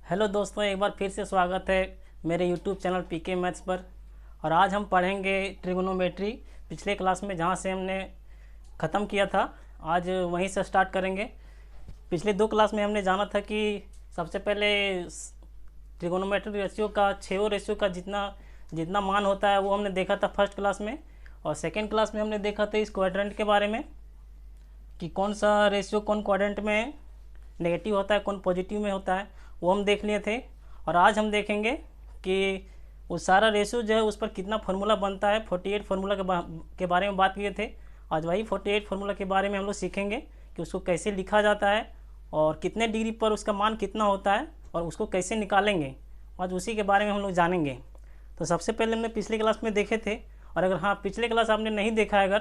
Hello दोस्तों, एक बार फिर से स्वागत है मेरे यूट्यूब चैनल पीके मैथ्स पर। और आज हम पढ़ेंगे ट्रिगोनोमेट्री। पिछले क्लास में जहां से हमने ख़त्म किया था, आज वहीं से स्टार्ट करेंगे। पिछले दो क्लास में हमने जाना था कि सबसे पहले ट्रिगोनोमेट्री रेशियो का, छेओ रेशियो का जितना जितना मान होता है वो हमने देखा था फर्स्ट क्लास में। और सेकेंड क्लास में हमने देखा था इस क्वाड्रेंट के बारे में कि कौन सा रेशियो कौन क्वाड्रेंट में नेगेटिव होता है, कौन पॉजिटिव में होता है, वो हम देख लिए थे। और आज हम देखेंगे कि वो सारा रेशियो जो है उस पर कितना फार्मूला बनता है। 48 फार्मूला के बारे में बात किए थे। आज वही 48 फार्मूला के बारे में हम लोग सीखेंगे कि उसको कैसे लिखा जाता है और कितने डिग्री पर उसका मान कितना होता है और उसको कैसे निकालेंगे। आज उसी के बारे में हम लोग जानेंगे। तो सबसे पहले हमने पिछले क्लास में देखे थे, और अगर हाँ पिछले क्लास आपने नहीं देखा है अगर,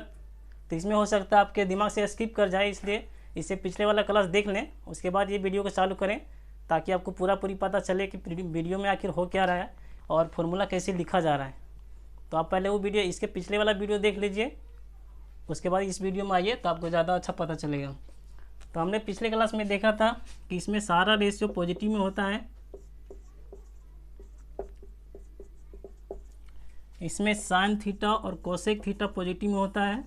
तो इसमें हो सकता है आपके दिमाग से स्किप कर जाए, इसलिए इसे पिछले वाला क्लास देख लें, उसके बाद ये वीडियो को चालू करें ताकि आपको पूरी पता चले कि वीडियो में आखिर हो क्या रहा है और फार्मूला कैसे लिखा जा रहा है। तो आप पहले वो वीडियो, इसके पिछले वाला वीडियो देख लीजिए, उसके बाद इस वीडियो में आइए तो आपको ज़्यादा अच्छा पता चलेगा। तो हमने पिछले क्लास में देखा था कि इसमें सारा रेशियो पॉजिटिव में होता है। इसमें साइन थीटा और कोसेक थीटा पॉजिटिव में होता है।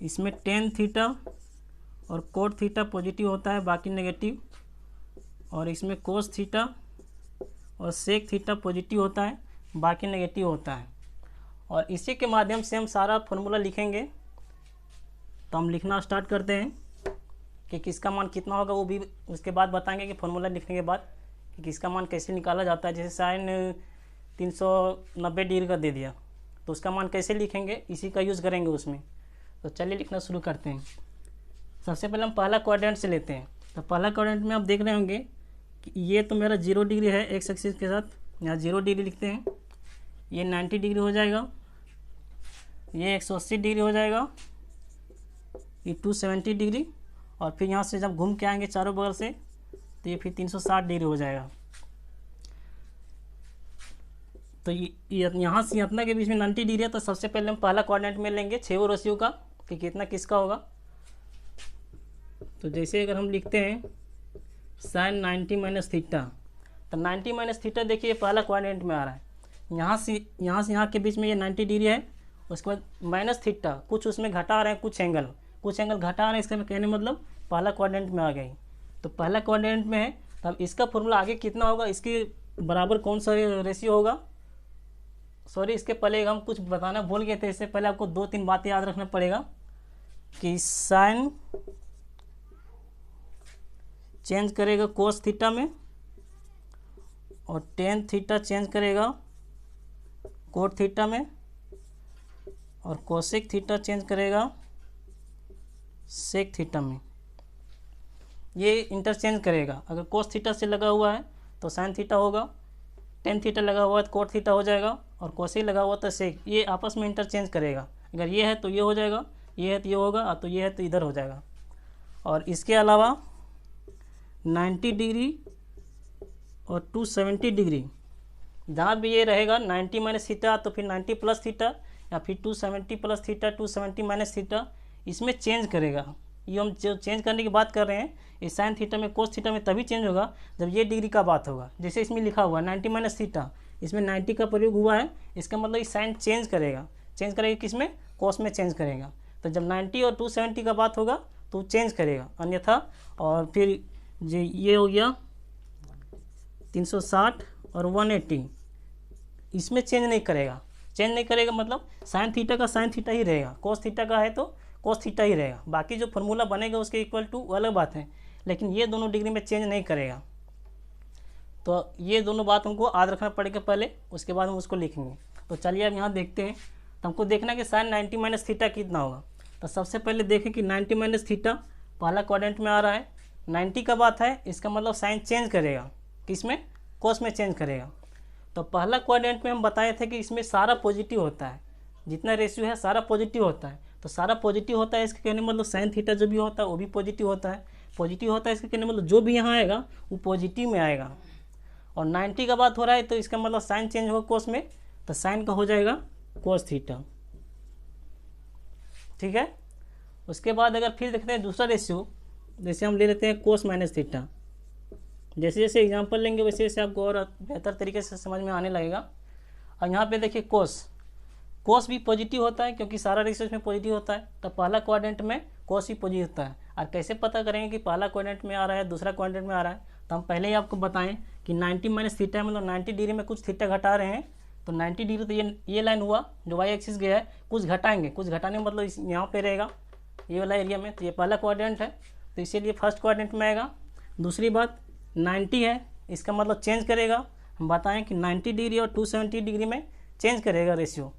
इसमें टेन थीटा और कोट थीटा पॉजिटिव होता है, बाकी नेगेटिव। और इसमें कोस थीटा और सेक थीटा पॉजिटिव होता है, बाकी नेगेटिव होता है। और इसी के माध्यम से हम सारा फार्मूला लिखेंगे। तो हम लिखना स्टार्ट करते हैं कि किसका मान कितना होगा, वो भी उसके बाद बताएंगे कि फार्मूला लिखने के बाद कि किसका मान कैसे निकाला जाता है। जैसे साइन 390 डिग्री का दे दिया तो उसका मान कैसे लिखेंगे, इसी का यूज़ करेंगे उसमें। तो चलिए लिखना शुरू करते हैं। सबसे पहले हम पहला क्वाड्रेंट से लेते हैं। तो पहला क्वाड्रेंट में आप देख रहे होंगे कि ये तो मेरा 0 डिग्री है एक्स एक्सिस के साथ, यहाँ 0 डिग्री लिखते हैं। ये 90 डिग्री हो जाएगा, ये 180 डिग्री हो जाएगा, ये 270 डिग्री। और फिर यहाँ से जब घूम के आएंगे चारों बगल से तो ये फिर 360 डिग्री हो जाएगा। तो यहाँ से इतना के बीच में 90 डिग्री है। तो सबसे पहले हम पहला क्वाड्रेंट में लेंगे छेओ रेशियो का कि कितना किसका होगा। तो जैसे अगर हम लिखते हैं साइन 90 माइनस थीटा, तो 90 माइनस थीटा देखिए पहला क्वाड्रेंट में आ रहा है। यहाँ से यहाँ के बीच में ये 90 डिग्री है। उसके बाद माइनस थीटा, कुछ उसमें घटा रहे हैं, कुछ एंगल घटा रहे हैं। इसका कहने मतलब पहला क्वाड्रेंट में आ गई। तो पहला क्वाड्रेंट में है, तब इसका फॉर्मूला आगे कितना होगा, इसके बराबर कौन सा रेशियो होगा। सॉरी, इसके पहले हम कुछ बताना भूल गए थे। इससे पहले आपको 2-3 बातें याद रखना पड़ेगा कि साइन चेंज करेगा कोस थीटा में, और टेन थीटा चेंज करेगा कोट थीटा में, और कोसेक थीटा चेंज करेगा सेक थीटा में। ये इंटरचेंज करेगा। अगर कोस थीटा से लगा हुआ है तो साइन थीटा होगा, टेन थीटा लगा हुआ है तो कोट थीटा हो जाएगा, और कोसेक लगा हुआ तो सेक। ये आपस में इंटरचेंज करेगा। अगर ये है तो ये हो जाएगा, ये है तो ये होगा, तो ये है तो इधर हो जाएगा। और इसके अलावा 90 डिग्री और 270 डिग्री, जहाँ भी ये रहेगा 90 माइनस थीटा तो फिर 90 प्लस थीटा, या फिर 270 प्लस थीटा, 270 माइनस थीटा, इसमें चेंज करेगा। ये हम जो चेंज करने की बात कर रहे हैं, इस साइन थीटा में कोस थीटा में तभी चेंज होगा जब ये डिग्री का बात होगा। जैसे इसमें लिखा हुआ 90 माइनस थीटा, इसमें 90 का प्रयोग हुआ है, इसका मतलब इस साइन चेंज करेगा किसमें, कोस में चेंज करेगा। तो जब 90 और 270 का बात होगा तो चेंज करेगा, अन्यथा। और फिर जो ये हो गया 360 और 180, इसमें चेंज नहीं करेगा मतलब साइन थीटा का साइन थीटा ही रहेगा, कोस थीटा का है तो कोस थीटा ही रहेगा। बाकी जो फार्मूला बनेगा उसके इक्वल टू अलग बात है, लेकिन ये दोनों डिग्री में चेंज नहीं करेगा। तो ये दोनों बात हमको याद रखना पड़ेगा पहले, उसके बाद हम उसको लिखेंगे। तो चलिए अब यहाँ देखते हैं। तो हमको देखना है कि साइन 90 माइनस थीटा कितना होगा। तो सबसे पहले देखें कि 90 माइनस थीटा पहला क्वाड्रेंट में आ रहा है, 90 का बात है, इसका मतलब साइन चेंज करेगा किसमें, कोस में चेंज करेगा। तो पहला क्वाड्रेंट में हम बताए थे कि इसमें सारा पॉजिटिव होता है, जितना रेशियो है सारा पॉजिटिव होता है। तो सारा पॉजिटिव होता है, इसके कहने मतलब साइन थीटा जो भी होता है वो भी पॉजिटिव होता है। इसके कहने मतलब जो भी यहाँ आएगा वो पॉजिटिव में आएगा। और 90 का बात हो रहा है तो इसका मतलब साइन चेंज होगा कोस में, तो साइन का हो जाएगा कोस थीटा। ठीक है। उसके बाद अगर फिर देखते हैं दूसरा रेशियो, जैसे हम ले लेते हैं कोस माइनस थीटा। जैसे जैसे एग्जांपल लेंगे वैसे वैसे आपको और बेहतर तरीके से समझ में आने लगेगा। और यहाँ पे देखिए कोस भी पॉजिटिव होता है क्योंकि सारा रेशियो में पॉजिटिव होता है, तो पहला क्वाड्रेंट में कोस भी पॉजिटिव होता है। और कैसे पता करेंगे कि पहला क्वाड्रेंट में आ रहा है दूसरा क्वाड्रेंट में आ रहा है, तो हम पहले ही आपको बताएं कि 90 माइनस थीटा मतलब 90 डिग्री में कुछ थीटा घटा रहे हैं, तो 90 डिग्री तो ये लाइन हुआ जो वाई एक्सिस गया है, कुछ घटाएंगे, कुछ घटाने मतलब यहाँ पे रहेगा ये वाला एरिया में, तो ये पहला क्वाड्रेंट है तो इसीलिए फर्स्ट क्वाड्रेंट में आएगा। दूसरी बात 90 है, इसका मतलब चेंज करेगा, हम बताएं कि 90 डिग्री और 270 डिग्री में चेंज करेगा रेशियो।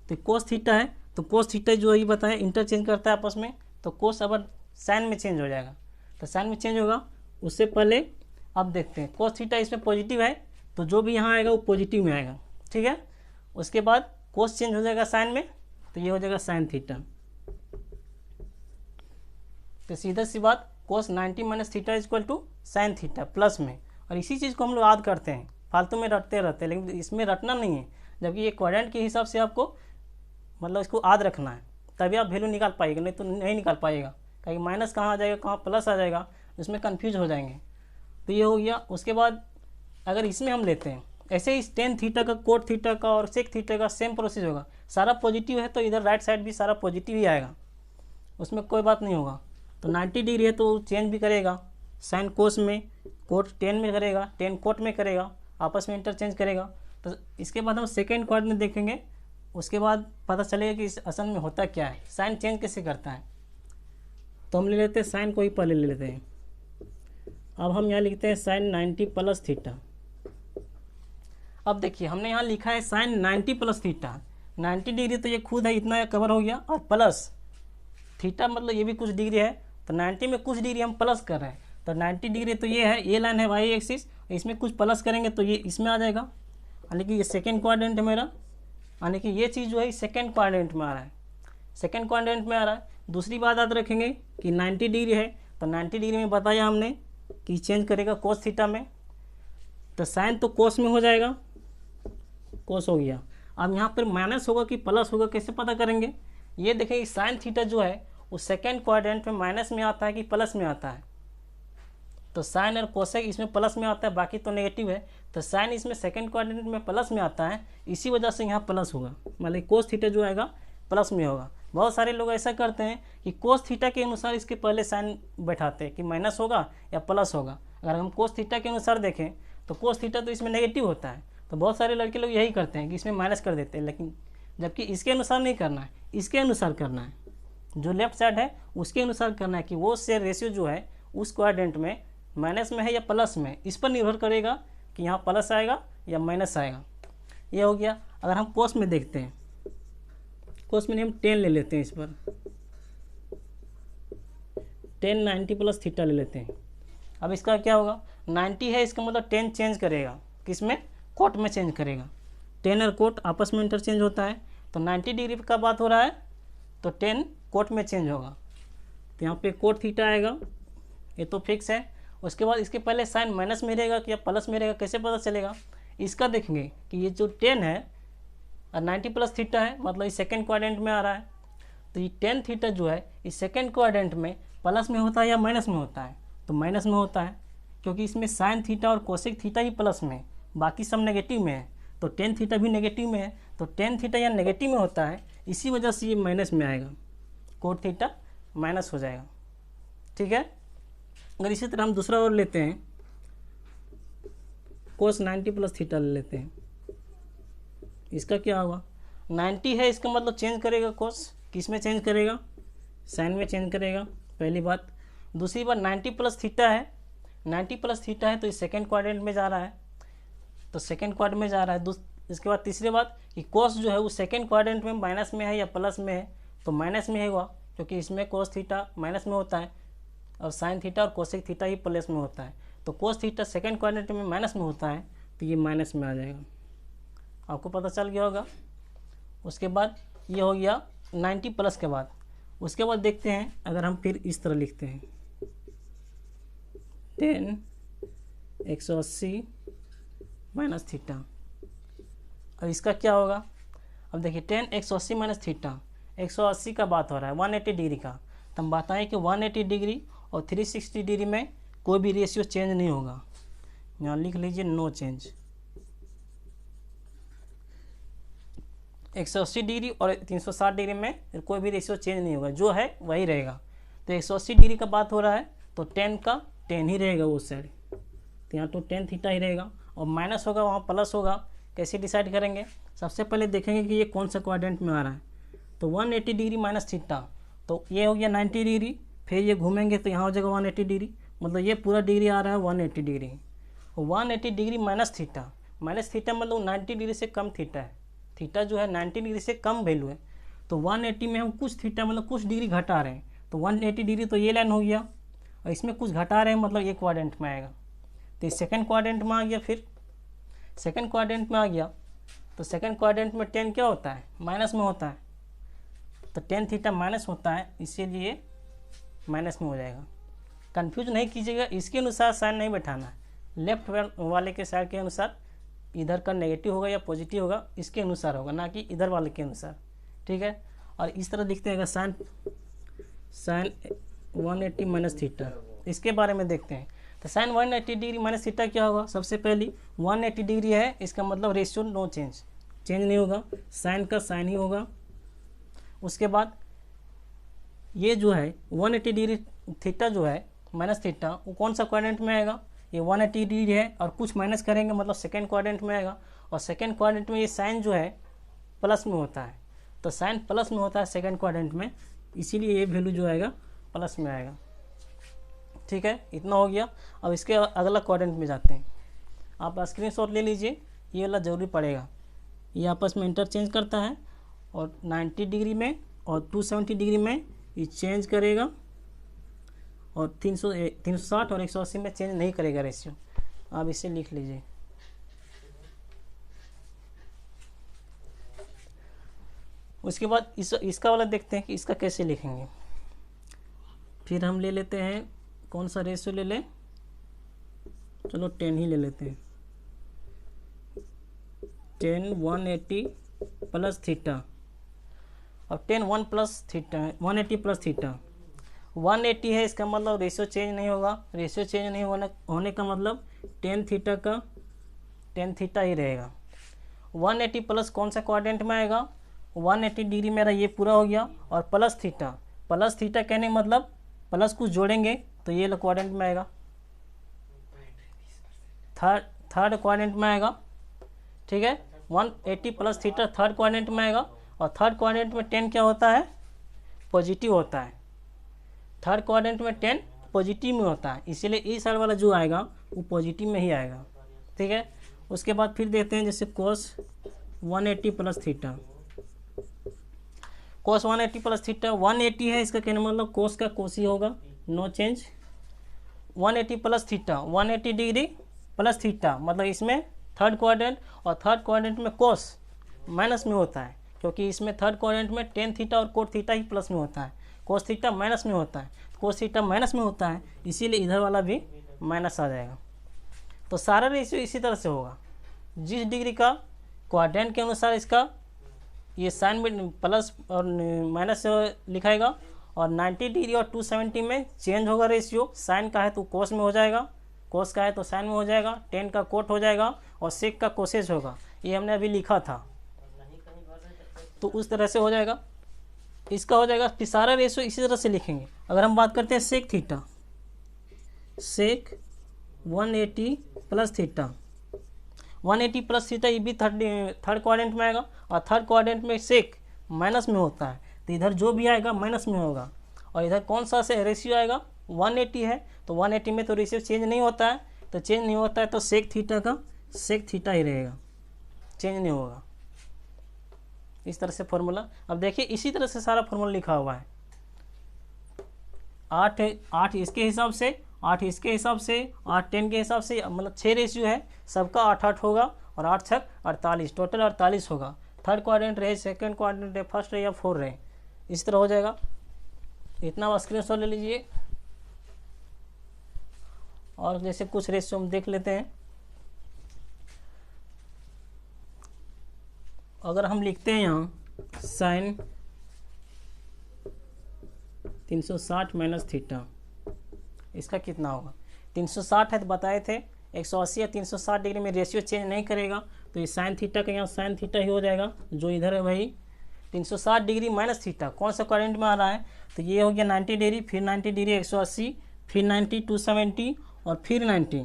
तो कोस थीटा है तो कोस थीटा जो ये बताएं इंटरचेंज करता है आपस में, तो कोस अब साइन में चेंज हो जाएगा, तो साइन में चेंज होगा। उससे पहले अब देखते हैं कोस थीटा इसमें पॉजिटिव है तो जो भी यहाँ आएगा वो पॉजिटिव में आएगा, ठीक है। उसके बाद कोस चेंज हो जाएगा साइन में, तो ये हो जाएगा साइन थीटा। तो सीधा सी बात cos 90 minus theta equal to sine theta plus में। और इसी चीज़ को हम लोग याद करते हैं, फालतू में रटते रहते हैं, लेकिन इसमें रटना नहीं है, जबकि ये क्वाड्रेंट के हिसाब से आपको मतलब इसको याद रखना है, तभी आप वैल्यू निकाल पाएगा, नहीं तो नहीं निकाल पाएगा। कहीं माइनस कहाँ आ जाएगा कहाँ प्लस आ जाएगा, इसमें कन्फ्यूज हो जाएंगे। तो ये हो गया। उसके बाद अगर इसमें हम लेते हैं ऐसे ही टेन थीटा का कोट थीटा का और सेक थीटा का सेम प्रोसेस होगा, सारा पॉजिटिव है तो इधर राइट साइड भी सारा पॉजिटिव ही आएगा, उसमें कोई बात नहीं होगा। तो 90 डिग्री है तो चेंज भी करेगा, साइन कोस में, कोट टेन में करेगा, टेन कोट में करेगा, आपस में इंटरचेंज करेगा। तो इसके बाद हम सेकेंड क्वाड्रेंट में देखेंगे, उसके बाद पता चलेगा कि इस असल में होता क्या है, साइन चेंज कैसे करता है। तो हम ले लेते हैं साइन को ही पहले ले लेते हैं। अब हम यहाँ लिखते हैं साइन 90 प्लस थीटा। अब देखिए हमने यहाँ लिखा है साइन 90 प्लस थीटा, 90 डिग्री तो ये खुद है इतना कवर हो गया, और प्लस थीटा मतलब ये भी कुछ डिग्री है, तो 90 में कुछ डिग्री हम प्लस कर रहे हैं, तो 90 डिग्री तो ये है, ये लाइन है वाई एक्सिस, इसमें कुछ प्लस करेंगे तो ये इसमें आ जाएगा, यानी कि ये सेकेंड क्वाड्रेंट है मेरा, यानी कि ये चीज़ जो है सेकेंड क्वाड्रेंट में आ रहा है, सेकेंड क्वाड्रेंट में आ रहा है। दूसरी बात याद रखेंगे कि 90 डिग्री है तो 90 डिग्री में बताया हमने कि चेंज करेगा कोस थीटा में, तो साइन तो कोस में हो जाएगा, कोस हो गया। अब यहाँ पर माइनस होगा कि प्लस होगा कैसे पता करेंगे, ये देखेंगे साइन थीटा जो है वो सेकेंड क्वाड्रेंट में माइनस में आता है कि प्लस में आता है, तो साइन और कोसेक इसमें प्लस में आता है, बाकी तो नेगेटिव है, तो साइन इसमें सेकेंड क्वाड्रेंट में प्लस में आता है, इसी वजह से यहाँ प्लस होगा, मतलब कोस थीटा जो आएगा प्लस में होगा। बहुत सारे लोग ऐसा करते हैं कि कोस थीटा के अनुसार इसके पहले साइन बैठाते हैं कि माइनस होगा या प्लस होगा। अगर हम कोस थीटा के अनुसार देखें तो कोस थीटा तो इसमें नेगेटिव होता है, तो बहुत सारे लड़के लोग यही करते हैं कि इसमें माइनस कर देते हैं, लेकिन जबकि इसके अनुसार नहीं करना है, इसके अनुसार करना है, जो लेफ्ट साइड है उसके अनुसार करना है कि वो शेयर रेशियो जो है उस क्वाड्रेंट में माइनस में है या प्लस में, इस पर निर्भर करेगा कि यहाँ प्लस आएगा या माइनस आएगा। ये हो गया। अगर हम कोस में देखते हैं, कोस में हम 10 ले लेते हैं, इस पर 10 90 प्लस थीटा ले लेते हैं। अब इसका क्या होगा, 90 है इसका मतलब 10 चेंज करेगा, किसमें, कोट में चेंज करेगा, 10 और कोट आपस में इंटरचेंज होता है, तो 90 डिग्री का बात हो रहा है तो 10 कोट में चेंज होगा, तो यहाँ पे कोट थीटा आएगा, ये तो फिक्स है। उसके बाद इसके पहले साइन माइनस में रहेगा कि या प्लस में रहेगा, कैसे पता चलेगा, इसका देखेंगे कि ये जो 10 है और 90 प्लस थीटा है, मतलब इस सेकेंड क्वाड्रेंट में आ रहा है, तो ये 10 थीटा जो है इस सेकेंड क्वाड्रेंट में प्लस में होता है या माइनस में होता है, तो माइनस में होता है, क्योंकि इसमें साइन थीटा और कोसेक थीटा ही प्लस में, बाकी सब नेगेटिव में है, तो 10 थीटा भी नेगेटिव में है, तो 10 थीटा या नेगेटिव में होता है, इसी वजह से ये माइनस में आएगा, कोट थीटा माइनस हो जाएगा, ठीक है। अगर इसी तरह हम दूसरा और लेते हैं, कोस 90 प्लस थीटा ले लेते हैं, इसका क्या होगा, 90 है इसका मतलब चेंज करेगा कोस, किस में चेंज करेगा, साइन में चेंज करेगा, पहली बात। दूसरी बात 90 प्लस थीटा है, 90 प्लस थीटा है तो इस सेकेंड क्वाड्रेंट में जा रहा है, तो सेकेंड क्वाड्रेंट में जा रहा है। इसके बाद तीसरी बात कि कोस जो है वो सेकेंड क्वाड्रेंट में माइनस में है या प्लस में है, तो माइनस में होगा, क्योंकि इसमें कोस थीटा माइनस में होता है और साइन थीटा और कोसेक थीटा ही प्लस में होता है, तो कोस थीटा सेकेंड क्वाड्रेंट में माइनस में होता है, तो ये माइनस में आ जाएगा, आपको पता चल गया होगा। उसके बाद ये हो गया 90 प्लस के बाद। उसके बाद देखते हैं अगर हम फिर इस तरह लिखते हैं 10 180 माइनस थीटा, अब इसका क्या होगा, अब देखिए 10 180 माइनस थीटा, 180 का बात हो रहा है 180 डिग्री का, तो हम बताएं कि 180 डिग्री और 360 डिग्री में कोई भी रेशियो चेंज नहीं होगा, यहाँ लिख लीजिए नो चेंज। 180 डिग्री और 360 डिग्री में कोई भी रेशियो चेंज नहीं होगा, जो है वही रहेगा। तो 180 डिग्री का बात हो रहा है तो 10 का 10 ही रहेगा उस साइड, तो यहाँ तो 10 थीटा ही रहेगा, और माइनस होगा वहाँ प्लस होगा। कैसे डिसाइड करेंगे? सबसे पहले देखेंगे कि ये कौन सा क्वाड्रेंट में आ रहा है। तो 180 डिग्री माइनस थीटा, तो ये हो गया 90 डिग्री, फिर ये घूमेंगे तो यहाँ हो जाएगा 180 डिग्री, मतलब ये पूरा डिग्री आ रहा है 180 डिग्री। 180 डिग्री माइनस थीटा मतलब 90 डिग्री से कम थीटा है। थीटा जो है 90 डिग्री से कम वैल्यू है, तो 180 में हम कुछ थीटा मतलब कुछ डिग्री घटा रहे हैं, तो 180 डिग्री तो ये लाइन हो गया, और इसमें कुछ घटा रहे हैं मतलब ये क्वाड्रेंट में आएगा। तो सेकंड क्वाड्रेंट में आ गया, फिर सेकंड क्वाड्रेंट में आ गया, तो सेकंड क्वाड्रेंट में 10 क्या होता है? माइनस में होता है, तो 10 थीटा माइनस होता है, इसीलिए माइनस में हो जाएगा। कंफ्यूज नहीं कीजिएगा, इसके अनुसार साइन नहीं बैठाना है, लेफ्ट वाले के साइड के अनुसार इधर का नेगेटिव होगा या पॉजिटिव होगा, इसके अनुसार होगा, ना कि इधर वाले के अनुसार, ठीक है। और इस तरह दिखते हैं साइन 180 माइनस थीटा, इसके बारे में देखते हैं। तो साइन 180 डिग्री माइनस थीटा क्या होगा? सबसे पहली 180 डिग्री है, इसका मतलब रेशियो नो चेंज नहीं होगा, साइन का साइन ही होगा। उसके बाद ये जो है 180 डिग्री थीटा जो है माइनस थीटा, वो कौन सा क्वाड्रेंट में आएगा? ये 180 डिग्री है और कुछ माइनस करेंगे मतलब सेकेंड क्वाड्रेंट में आएगा, और सेकेंड क्वाड्रेंट में ये साइन जो है प्लस में होता है, तो साइन प्लस में होता है सेकेंड क्वाड्रेंट में, इसीलिए ये वैल्यू जो आएगा प्लस में आएगा, ठीक है। इतना हो गया। अब इसके अगला क्वाड्रेंट में जाते हैं। आप स्क्रीनशॉट ले लीजिए, ये वाला जरूरी पड़ेगा। ये आपस में इंटरचेंज करता है, और 90 डिग्री में और 270 डिग्री में ये चेंज करेगा, और 360 और 180 में चेंज नहीं करेगा रेशियो। आप इसे लिख लीजिए। उसके बाद इसका वाला देखते हैं कि इसका कैसे लिखेंगे। फिर हम ले लेते हैं, कौन सा रेशियो ले लें? चलो 10 ही ले लेते हैं। 10 180 प्लस थीटा, और 10 1 प्लस थीटा 180 प्लस थीटा 180 है, इसका मतलब रेशियो चेंज नहीं होगा। रेशियो चेंज नहीं होने का मतलब 10 थीटा का 10 थीटा ही रहेगा। 180 प्लस कौन सा क्वाड्रेंट में आएगा? 180 डिग्री मेरा ये पूरा हो गया, और प्लस थीटा कहने मतलब प्लस कुछ जोड़ेंगे तो ये क्वाड्रेंट में आएगा, थर्ड क्वाड्रेंट में आएगा, ठीक है। 180 प्लस थीटा थर्ड क्वाड्रेंट में आएगा, और थर्ड क्वाड्रेंट में 10 क्या होता है? पॉजिटिव होता है। थर्ड क्वाड्रेंट में 10 पॉजिटिव में होता है, इसीलिए इस साइड वाला जो आएगा वो पॉजिटिव में ही आएगा, ठीक है। उसके बाद फिर देखते हैं जैसे cos 180 plus theta, cos 180 plus theta 180 है, इसका कहने मतलब cos का cos ही होगा, no change. 180 plus theta 180 degree plus theta, मतलब इसमें थर्ड क्वाड्रेंट, और थर्ड क्वाड्रेंट में cos माइनस में होता है, क्योंकि इसमें थर्ड क्वाड्रेंट में टेन थीटा और कोट थीटा ही प्लस में होता है, कोस थीटा माइनस में होता है, कोस थीटा माइनस में होता है, इसीलिए इधर वाला भी माइनस आ जाएगा। तो सारा रेशियो इसी तरह से होगा, जिस डिग्री का क्वाड्रेंट के अनुसार इसका ये साइन में प्लस और माइनस से लिखाएगा, और 90 डिग्री और 270 में चेंज होगा रेशियो। साइन का है तो कोस में हो जाएगा, कोस का है तो साइन में हो जाएगा, 10 का कोट हो जाएगा, और सेक का कोसेज होगा, ये हमने अभी लिखा था, तो उस तरह से हो जाएगा। इसका हो जाएगा, फिर सारा रेशियो इसी तरह से लिखेंगे। अगर हम बात करते हैं सेक थीटा, सेक 180 प्लस थीटा 180 प्लस थीटा, ये भी थर्ड क्वाड्रेंट में आएगा, और थर्ड क्वाड्रेंट में सेक माइनस में होता है, तो इधर जो भी आएगा माइनस में होगा। और इधर कौन सा से रेशियो आएगा? 180 है, तो 180 में तो रेशियो चेंज नहीं होता है, तो चेंज नहीं होता है तो सेक थीटा का सेक थीटा ही रहेगा, चेंज नहीं होगा। इस तरह से फॉर्मूला, अब देखिए इसी तरह से सारा फॉर्मूला लिखा हुआ है। 8 इसके हिसाब से, 8 इसके हिसाब से, 8 10 के हिसाब से, मतलब 6 रेशियो है, सबका 8 होगा, और 8 6 48, टोटल 48 होगा। थर्ड क्वाड्रेंट रहे, सेकंड क्वाड्रेंट रहे, फर्स्ट रहे या 4 रहे, इस तरह हो जाएगा। इतना स्क्रीनशॉट ले लीजिए। और जैसे कुछ रेशियो हम देख लेते हैं। अगर हम लिखते हैं यहाँ साइन 360 माइनस थीटा, इसका कितना होगा? 360 है तो बताए थे 180 या 360 डिग्री में रेशियो चेंज नहीं करेगा, तो ये साइन थीटा का यहाँ साइन थीटा ही हो जाएगा, जो इधर है वही 360 डिग्री माइनस थीटा कौन सा क्वाड्रेंट में आ रहा है, तो ये हो गया 90 डिग्री, फिर 90 डिग्री 180, फिर 90 270 और फिर 90,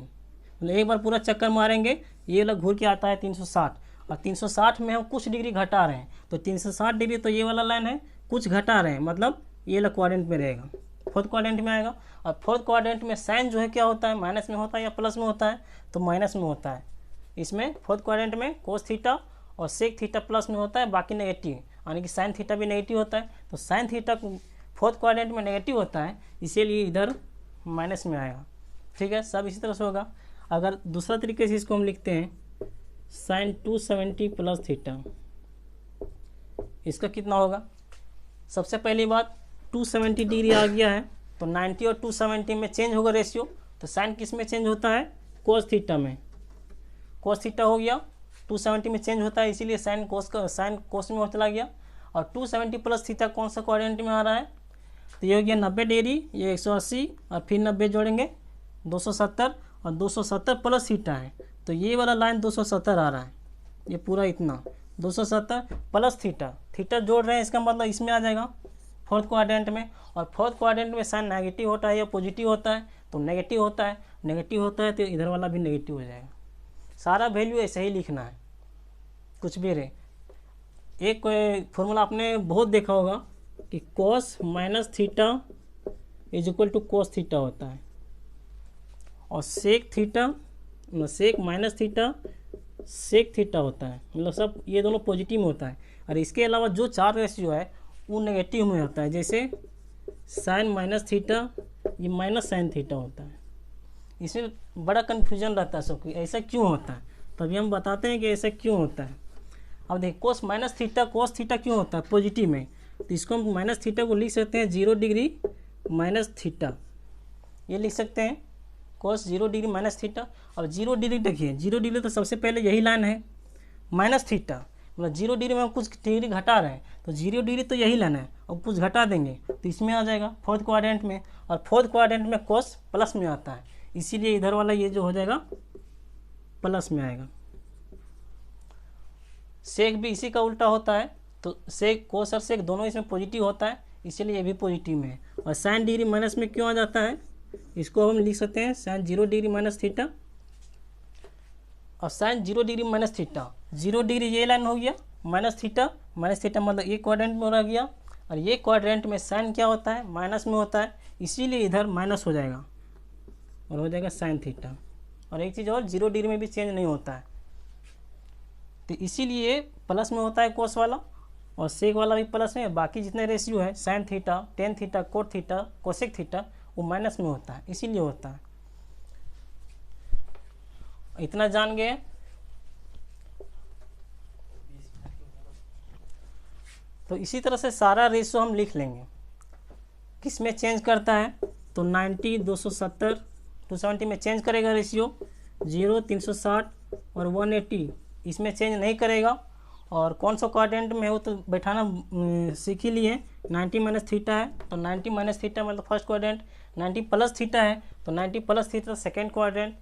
मतलब एक बार पूरा चक्कर मारेंगे ये वाला घूर के आता है 360, और 360 में हम कुछ डिग्री घटा रहे हैं, तो 360 डिग्री तो ये वाला लाइन है, कुछ घटा रहे हैं मतलब ये वाला क्वाड्रेंट में रहेगा, फोर्थ क्वाड्रेंट में आएगा। और फोर्थ क्वाड्रेंट में साइन जो है क्या होता है, माइनस में होता है या प्लस में होता है, तो माइनस में होता है। इसमें फोर्थ क्वाड्रेंट में कोस थीटा और सेक थीटा प्लस में होता है, बाकी नेगेटिव, यानी कि साइन थीटा भी नेगेटिव होता है, तो साइन थीटा फोर्थ क्वाड्रेंट में नेगेटिव होता है, इसीलिए इधर माइनस में आएगा। ठीक है, सब इसी तरह से होगा। अगर दूसरा तरीके से इसको हम लिखते हैं साइन 270 प्लस थीटा, इसका कितना होगा, सबसे पहली बात 270 डिग्री आ गया है, तो 90 और 270 में चेंज होगा रेशियो, तो साइन किस में चेंज होता है, कोस थीटा में, कोस थीटा हो गया 270 में चेंज होता है, इसीलिए साइन कोस में चला गया। और 270 प्लस थीटा कौन सा क्वाड्रेंट में आ रहा है, तो ये हो गया 90 डिग्री, ये 180 और फिर 90 जोड़ेंगे 270, और 270 प्लस थीटा है, तो ये वाला लाइन 270 आ रहा है, ये पूरा इतना 270 प्लस थीटा, थीटा जोड़ रहे हैं, इसका मतलब इसमें आ जाएगा फोर्थ क्वाड्रेंट में। और फोर्थ क्वाड्रेंट में साइन नेगेटिव होता है या पॉजिटिव होता है, तो नेगेटिव होता है, नेगेटिव होता है तो इधर वाला भी नेगेटिव हो जाएगा। सारा वैल्यू ऐसे ही लिखना है, कुछ भी रहे। एक फॉर्मूला आपने बहुत देखा होगा कि cos minus theta is equal to cos theta होता है, और sec theta sec minus theta sec theta होता है, मतलब सब ये दोनों पॉजिटिव में होता है। और इसके अलावा जो चार रेशियो है वो नेगेटिव में होता है, जैसे साइन माइनस थीटा, ये माइनस साइन थीटा होता है। इसमें बड़ा कन्फ्यूजन रहता है सबको, ऐसा क्यों होता है, तभी हम बताते हैं कि ऐसा क्यों होता है। अब देखिए कोस माइनस थीटा, कोस थीटा क्यों होता है पॉजिटिव में, तो इसको हम माइनस थीटा को लिख सकते हैं 0 डिग्री माइनस थीटा, ये लिख सकते हैं कोस 0 डिग्री माइनस थीटा। और 0 डिग्री देखिए, 0 डिग्री तो सबसे पहले यही लाइन है माइनस थीटा, मतलब 0 डिग्री में हम कुछ डिग्री घटा रहे हैं, तो 0 डिग्री तो यही लाइन है, और कुछ घटा देंगे तो इसमें आ जाएगा फोर्थ क्वाड्रेंट में, और फोर्थ क्वाड्रेंट में कोस प्लस में आता है, इसीलिए इधर वाला ये जो हो जाएगा प्लस में आएगा। सेक भी इसी का उल्टा होता है, तो सेक कोस और सेक दोनों इसमें पॉजिटिव होता है, इसीलिए ये भी पॉजिटिव में है। और साइन डिग्री माइनस में क्यों आ जाता है, इसको हम लिख सकते हैं साइन 0 डिग्री माइनस थीटा, और sine 0 degree minus theta, 0 degree ये लाइन हो गया माइनस थीटा मतलब ये क्वाड्रेंट में रह गया, और ये क्वाड्रेंट में साइन क्या होता है, माइनस में होता है, इसीलिए इधर माइनस हो जाएगा और हो जाएगा साइन थीटा। और एक चीज़ और, 0 डिग्री में भी चेंज नहीं होता है, तो इसीलिए प्लस में होता है कोस वाला, और सेक वाला भी प्लस में, बाकी जितने रेशियो है sine theta, tan theta, cot theta, cosec theta, वो माइनस में होता है, इसीलिए होता है। इतना जान गए। तो इसी तरह से सारा रेशियो हम लिख लेंगे, किस में चेंज करता है, तो 90 270 270 में चेंज करेगा रेशियो, 0 360 और 180 इसमें चेंज नहीं करेगा। और कौन सा क्वाड्रेंट में है वो तो बैठाना सीख ही लिए, 90 माइनस थीटा है, तो 90 माइनस थीटा मतलब फर्स्ट क्वाड्रेंट, 90 प्लस थीटा है तो 90 प्लस थीटा सेकेंड क्वाड्रेंट।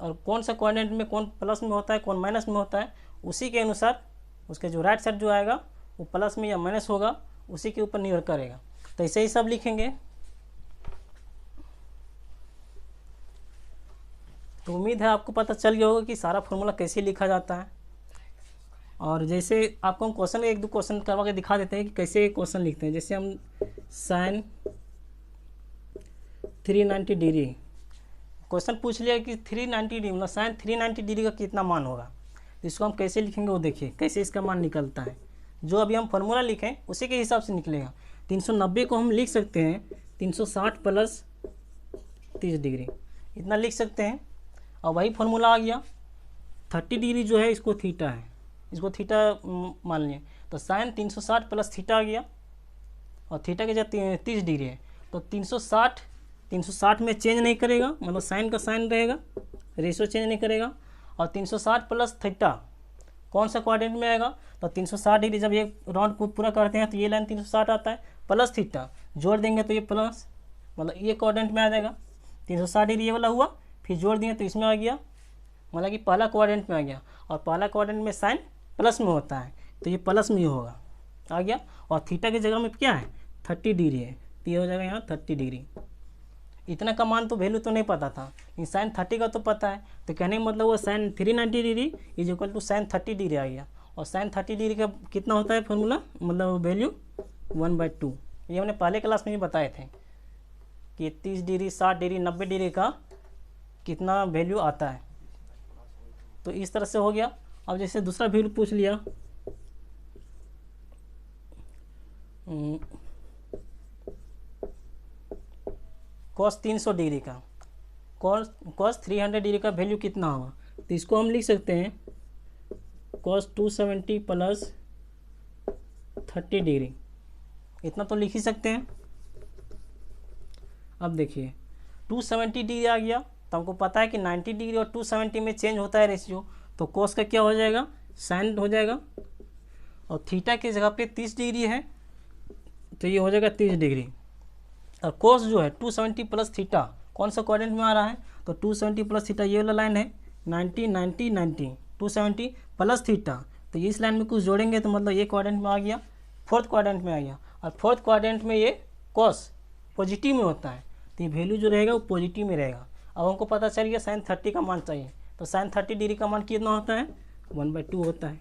और कौन सा क्वाड्रेंट में कौन प्लस में होता है कौन माइनस में होता है, उसी के अनुसार उसके जो राइट साइड जो आएगा वो प्लस में या माइनस होगा, उसी के ऊपर निर्भर करेगा। तो ऐसे ही सब लिखेंगे। तो उम्मीद है आपको पता चल गया होगा कि सारा फॉर्मूला कैसे लिखा जाता है। और जैसे आपको हम क्वेश्चन एक दो क्वेश्चन करवा के दिखा देते हैं कि कैसे क्वेश्चन लिखते हैं। जैसे हम साइन 390 डिग्री क्वेश्चन पूछ लिया कि 390 डिग्री मतलब साइन 390 डिग्री का कितना मान होगा, तो इसको हम कैसे लिखेंगे वो देखिए कैसे इसका मान निकलता है। जो अभी हम फार्मूला लिखें उसी के हिसाब से निकलेगा। 390 को हम लिख सकते हैं 360 प्लस 30 डिग्री, इतना लिख सकते हैं। और वही फार्मूला आ गया 30 डिग्री जो है इसको थीटा है, इसको थीटा मान लिए, तो साइन 360 प्लस थीटा आ गया, और थीटा के जगह 30 डिग्री है तो 360 में चेंज नहीं करेगा, मतलब साइन का साइन रहेगा, रेशियो चेंज नहीं करेगा। और 360 प्लस थीटा कौन सा क्वाड्रेंट में आएगा, तो 360 डिग्री जब ये राउंड को पूरा करते हैं तो ये लाइन 360 आता है, प्लस थीटा जोड़ देंगे तो ये प्लस मतलब ये क्वाड्रेंट में आ जाएगा। 360 डिग्री ये वाला हुआ, फिर जोड़ दिए तो इसमें आ गया मतलब कि पहला क्वाड्रेंट में आ गया, और पहला क्वाड्रेंट में साइन प्लस में होता है, तो ये प्लस में ही होगा, आ गया। और थीटा की जगह में क्या है 30 डिग्री है, तो ये हो जाएगा यहाँ 30 डिग्री। इतना का मान तो वैल्यू तो नहीं पता था, लेकिन साइन 30 का तो पता है, तो कहने का मतलब वो sine 390 degree is equal to sine 30 degree आ गया। और साइन 30 डिग्री का कितना होता है फॉर्मूला, मतलब वैल्यू 1/2। ये हमने पहले क्लास में भी बताए थे कि 30 डिग्री 60 डिग्री 90 डिग्री का कितना वैल्यू आता है। तो इस तरह से हो गया। अब जैसे दूसरा वैल्यू पूछ लिया, कॉस 300 डिग्री का, कॉस 300 डिग्री का वैल्यू कितना होगा, तो इसको हम लिख सकते हैं कॉस 270 प्लस 30 डिग्री, इतना तो लिख ही सकते हैं। अब देखिए 270 डिग्री आ गया, तो हमको पता है कि 90 डिग्री और 270 में चेंज होता है रेशियो, तो कॉस का क्या हो जाएगा साइन हो जाएगा। और थीटा की जगह पे 30 डिग्री है, तो ये हो जाएगा 30 डिग्री। और कोस जो है 270 प्लस थीटा कौन सा क्वाड्रेंट में आ रहा है, तो 270 प्लस थीटा ये वाला लाइन है 90 90 90, 270 प्लस थीटा, तो इस लाइन में कुछ जोड़ेंगे तो मतलब ये क्वाड्रेंट में आ गया, फोर्थ क्वाड्रेंट में आ गया। और फोर्थ क्वाड्रेंट में ये कॉस पॉजिटिव में होता है, तो ये वैल्यू जो रहेगा वो पॉजिटिव में रहेगा। अब हमको पता चल गया साइन 30 का मान चाहिए, तो साइन 30 डिग्री का मान कितना होता है 1/2 होता है,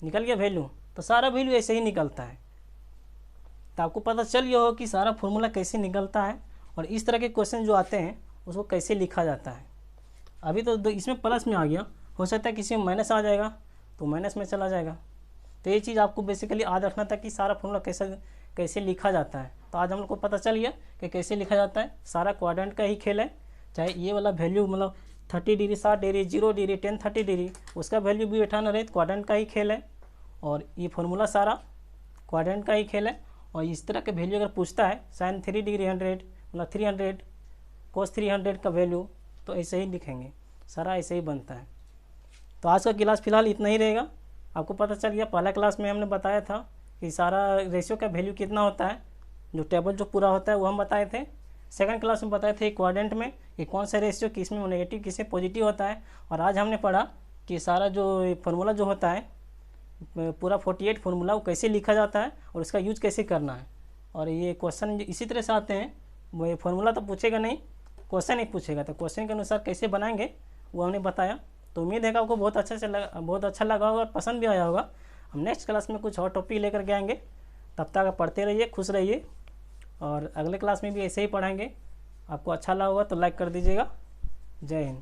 निकल गया वैल्यू। तो सारा वैल्यू ऐसे ही निकलता है। तो आपको पता चल गया हो कि सारा फॉर्मूला कैसे निकलता है, और इस तरह के क्वेश्चन जो आते हैं उसको कैसे लिखा जाता है। अभी तो इसमें प्लस में आ गया, हो सकता है किसी में माइनस आ जाएगा तो माइनस में चला जाएगा। तो ये चीज़ आपको बेसिकली याद रखना था कि सारा फॉर्मूला कैसे लिखा जाता है। तो आज हम लोग को पता चल गया कि कैसे लिखा जाता है। सारा क्वाड्रेंट का ही खेल है, चाहे ये वाला वैल्यू मतलब 30 डिग्री 60 डिग्री 0 डिग्री 10 30 डिग्री उसका वैल्यू भी बैठाना रहे, क्वाड्रेंट का ही खेल है। और ये फॉर्मूला सारा क्वाड्रेंट का ही खेल है। और इस तरह के वैल्यू अगर पूछता है साइन 3 डिग्री 100 मतलब 300 कोस 300 का वैल्यू, तो ऐसे ही लिखेंगे, सारा ऐसे ही बनता है। तो आज का क्लास फिलहाल इतना ही रहेगा। आपको पता चल गया, पहला क्लास में हमने बताया था कि सारा रेशियो का वैल्यू कितना होता है, जो टेबल जो पूरा होता है वो हम बताए थे। सेकंड क्लास में बताए थे क्वाड्रेंट में कि कौन सा रेशियो किस में नेगेटिव किस में पॉजिटिव होता है। और आज हमने पढ़ा कि सारा जो फार्मूला जो होता है पूरा 48 फार्मूला वो कैसे लिखा जाता है और उसका यूज कैसे करना है। और ये क्वेश्चन इसी तरह से आते हैं, वो फार्मूला तो पूछेगा नहीं, क्वेश्चन ही पूछेगा, तो क्वेश्चन के अनुसार कैसे बनाएंगे वो हमने बताया। तो उम्मीद है कि आपको बहुत अच्छा लगा होगा और पसंद भी आया होगा। हम नेक्स्ट क्लास में कुछ और टॉपिक लेकर के आएंगे। तब तक आप पढ़ते रहिए, खुश रहिए, और अगले क्लास में भी ऐसे ही पढ़ाएंगे। आपको अच्छा लगा होगा तो लाइक कर दीजिएगा। जय हिंद।